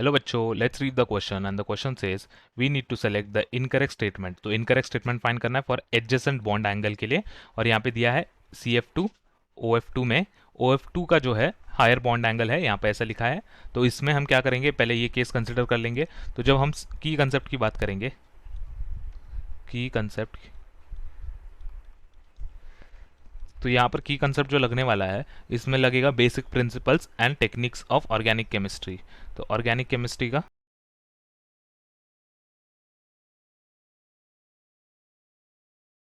Hello बच्चों, let's read the question and the question says we need to select the incorrect statement. तो incorrect statement find करना है for adjacent bond angle के लिए। और यहाँ पे दिया है CF2 OF2 में OF2 का जो है हायर बॉन्ड एंगल है, यहाँ पे ऐसा लिखा है। तो इसमें हम क्या करेंगे, पहले ये केस कंसिडर कर लेंगे। तो जब हम की कंसेप्ट की बात करेंगे, की कंसेप्ट, तो यहाँ पर की कंसेप्ट जो लगने वाला है इसमें लगेगा basic principles and techniques of organic chemistry. तो ऑर्गेनिक केमिस्ट्री का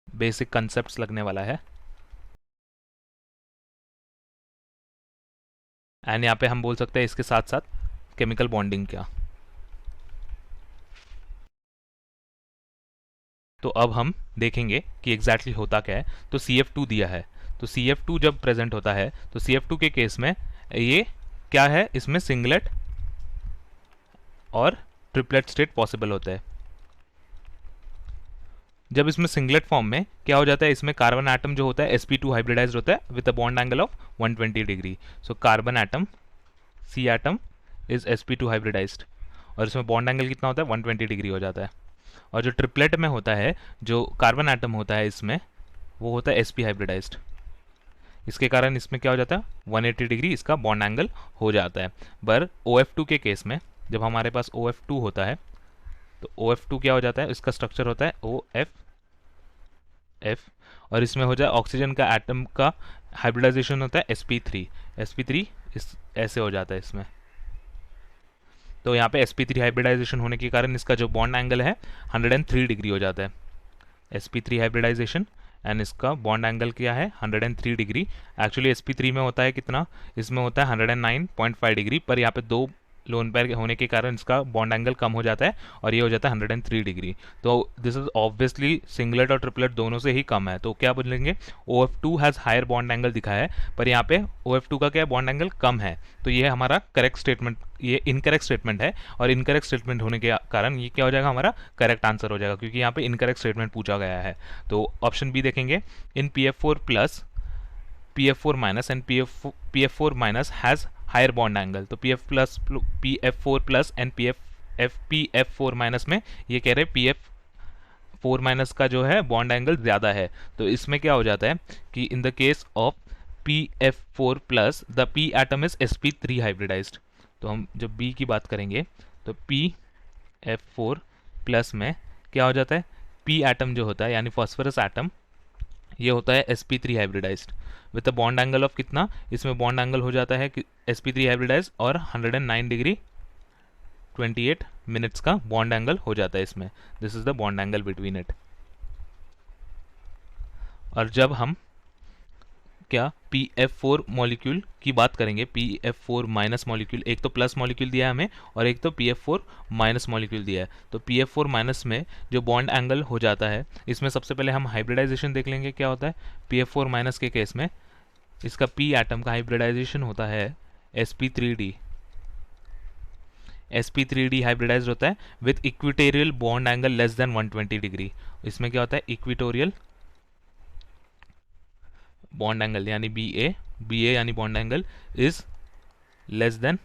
बेसिक कंसेप्ट्स लगने वाला है। एंड यहाँ पे हम बोल सकते हैं इसके साथ साथ केमिकल बॉन्डिंग क्या। तो अब हम देखेंगे कि एग्जैक्टली होता क्या है। तो CF2 दिया है, तो CF2 जब प्रेजेंट होता है तो CF2 के केस में ये क्या है, इसमें सिंगलेट और ट्रिपलेट स्टेट पॉसिबल होता है। जब इसमें सिंगलेट फॉर्म में क्या हो जाता है, इसमें कार्बन एटम जो होता है sp2 हाइब्रिडाइज होता है with a bond angle of 120 degree. So carbon atom C atom is sp2 hybridized और इसमें बॉन्ड एंगल कितना होता है, 120 डिग्री हो जाता है। और जो ट्रिपलेट में होता है, जो कार्बन एटम होता है इसमें, वो होता है sp हाइब्रिडाइज्ड। इसके कारण इसमें क्या हो जाता है, 180 डिग्री इसका बॉन्ड एंगल हो जाता है। पर OF2 के केस में जब हमारे पास OF2 होता है तो OF2 क्या हो जाता है, इसका स्ट्रक्चर होता है OF और इसमें हो जाए ऑक्सीजन का एटम का हाइब्रिडाइजेशन होता है sp3 इस ऐसे हो जाता है इसमें। तो यहाँ पे sp3 हाइब्रिडाइजेशन होने के कारण इसका जो बॉन्ड एंगल है 103 डिग्री हो जाता है। sp3 हाइब्रिडाइजेशन एंड इसका बॉन्ड एंगल क्या है, 103 डिग्री। एक्चुअली sp3 में होता है कितना, इसमें होता है 109.5 डिग्री, पर यहाँ पे दो लोन पेयर होने के कारण इसका बॉन्ड एंगल कम हो जाता है और ये हो जाता है 103 डिग्री। तो दिस इज ऑब्वियसली सिंगलेट और ट्रिपलेट दोनों से ही कम है, तो क्या बोलेंगे, OF2 has higher bond angle दिखा है, पर यहाँ पे OF2 का क्या बॉन्ड एंगल कम है। तो ये हमारा करेक्ट स्टेटमेंट, ये इनकरेक्ट स्टेटमेंट है। और इनकरेक्ट स्टेटमेंट होने के कारण ये क्या हो जाएगा, हमारा करेक्ट आंसर हो जाएगा, क्योंकि यहाँ पे इनकरेक्ट स्टेटमेंट पूछा गया है। तो ऑप्शन बी देखेंगे, in PF4 plus PF4 minus and PF4 minus has higher bond angle. तो PF4 plus and PF4 minus में ये कह रहे हैं PF4 माइनस का जो है बॉन्ड एंगल ज़्यादा है। तो इसमें क्या हो जाता है कि in the case of PF4 plus the P atom is sp3 hybridized. तो हम जब B की बात करेंगे तो PF4 प्लस में क्या हो जाता है, P एटम जो होता है यानी फॉस्फोरस एटम, ये होता है sp3 hybridized with a bond angle of कितना, इसमें बॉन्ड एंगल हो जाता है कि sp3 हाइब्रिडाइज्ड और 109 डिग्री 28 मिनट्स का बॉन्ड एंगल हो जाता है इसमें। This is the bond angle between it. और जब हम क्या PF4 मॉलिक्यूल की बात करेंगे, PF4 माइनस मॉलिक्यूल, एक तो प्लस मॉलिक्यूल दिया है हमें और एक तो PF4 माइनस मॉलिक्यूल दिया है। तो PF4 माइनस में जो बॉन्ड एंगल हो जाता है, इसमें सबसे पहले हम हाइब्रिडाइजेशन देख लेंगे क्या होता है। PF4 माइनस के केस में इसका P एटम का हाइब्रिडाइजेशन होता है sp3d। sp3d हाइब्रिडाइज होता है with equatorial bond angle less than 120 degree. इसमें क्या होता है, इक्विटोरियल बॉन्ड एंगल यानी BA यानी bond angle is less than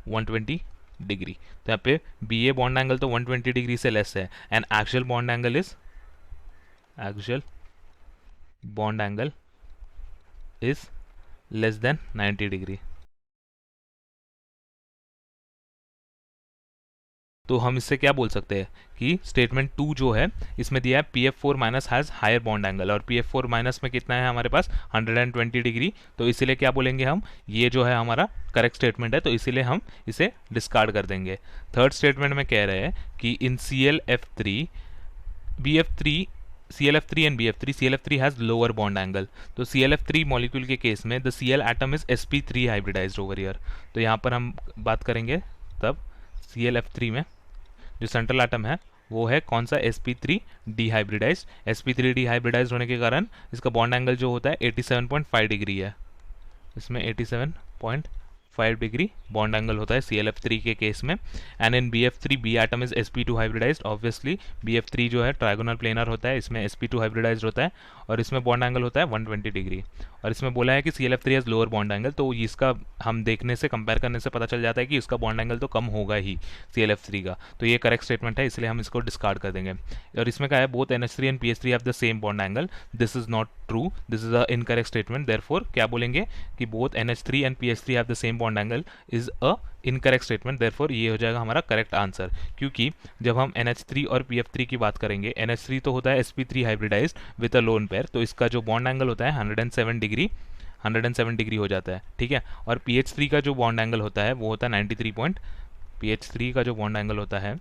120 degree. तो यहाँ पे BA बॉन्ड एंगल तो 120 डिग्री से लेस है and actual bond angle is less than 90 degree. तो हम इससे क्या बोल सकते हैं कि स्टेटमेंट 2 जो है इसमें दिया है PF4 minus has higher bond angle, और PF4 माइनस में कितना है हमारे पास 120 डिग्री। तो इसीलिए क्या बोलेंगे हम, ये जो है हमारा करेक्ट स्टेटमेंट है, तो इसीलिए हम इसे डिस्कार्ड कर देंगे। थर्ड स्टेटमेंट में कह रहे हैं कि in ClF3 and BF3 ClF3 has lower bond angle. तो ClF3 मॉलिक्यूल के केस में the Cl atom is sp3 hybridized over here. तो यहाँ पर हम बात करेंगे तब ClF3 में जो सेंट्रल एटम है वो है कौन सा, sp3 डिहाइब्रिडाइज्ड। sp3 डिहाइब्रिडाइज्ड होने के कारण इसका बॉन्ड एंगल जो होता है 87.5 डिग्री है, इसमें 87.5 5 डिग्री बॉन्ड एंगल होता है ClF3 के केस में। And in BF3 B atom is sp2 hybridized. Obviously BF3 जो है ट्राइगोनल प्लेनर होता है, इसमें sp2 हाइब्रिडाइज्ड होता है और इसमें बॉन्ड एंगल होता है 120 डिग्री। और इसमें बोला है कि ClF3 has lower bond angle, तो इसका हम देखने से, कंपेयर करने से पता चल जाता है कि इसका बॉन्ड एंगल तो कम होगा ही ClF3 का। तो ये करेक्ट स्टेटमेंट है, इसलिए हम इसको डिस्कार्ड कर देंगे। और इसमें क्या है, both NH3 and PH3 have the same bond angle. This is not true, this is a incorrect statement. Therefore क्या बोलेंगे कि both NH3 and PH3 have the same bond angle is a incorrect statement. Therefore ये हो जाएगा हमारा correct answer, क्योंकि जब हम NH3 और PF3 की बात करेंगे, NH3 तो होता है sp3 hybridized with a lone pair, तो इसका जो बॉन्ड एंगल होता है 107 डिग्री, 107 डिग्री हो जाता है, ठीक है। और PH3 का जो बॉन्ड एंगल होता है वो होता है 93 PH3 का जो बॉन्ड एंगल होता है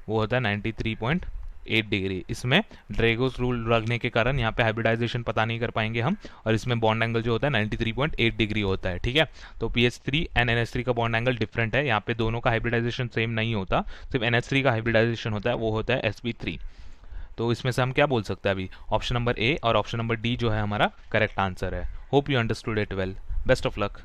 वो होता है 93.8 डिग्री। इसमें ड्रेगोस रूल लगने के कारण यहाँ पे हाइब्रिडाइजेशन पता नहीं कर पाएंगे हम, और इसमें बॉन्ड एंगल जो होता है 93.8 डिग्री होता है, ठीक है। तो PH3 एंड NH3 का बॉन्ड एंगल डिफरेंट है, यहाँ पे दोनों का हाइब्रिडाइजेशन सेम नहीं होता, सिर्फ NH3 का हाइब्रिडाइजेशन होता है, वो होता है sp3। तो इसमें से हम क्या बोल सकते हैं अभी, ऑप्शन नंबर ए और ऑप्शन नंबर डी जो है हमारा करेक्ट आंसर है। Hope you understood it well. Best of luck.